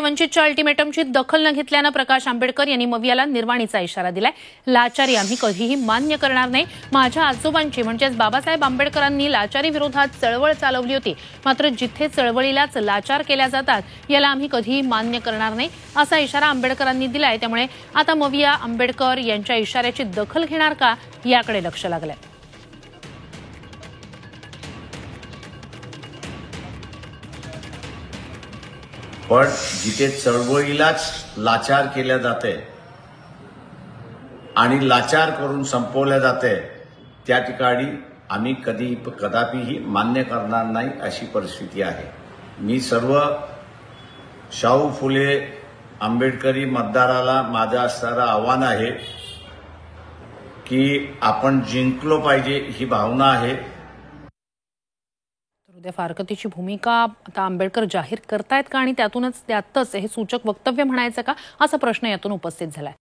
वंचितच्या अल्टिमेटमची दखल न घेतल्यानं प्रकाश आंबेडकर यांनी मवियाला निर्वाणीचा इशारा दिलाय। लाचारी आम्ही कधीही मान्य करणार नाही। माझ्या आजोबांची म्हणजेच बाबासाहेब आंबेडकरांनी लाचारी विरोधात चळवळ चालवली होती, मात्र जिथे चळवळीलाच लाचार केल्या जातात याला आम्ही कधीही मान्य करणार नाही असा इशारा आंबेडकरांनी दिलाय। त्यामुळे आता मविया आंबेडकर यांच्या इशाऱ्याची दखल घेणार का याकडे लक्ष लागलंय। पण जिथे चळवळीलाच लाचार केल्या जाते आणि लाचार करून संपवल्या जाते त्या ठिकाणी आम्ही कदापिही मान्य करणार नाही अशी परिस्थिती आहे। मी सर्व शाहू फुले आंबेडकरी मतदाराला माझं असणारं आव्हान आहे की आपण जिंकलो पाहिजे ही भावना आहे। उद्या फारकतीची भूमिका आता आंबेडकर जाहीर करतायत का आणि त्यातच हे सूचक वक्तव्य म्हणायचं का असा प्रश्न यातून उपस्थित झालाय।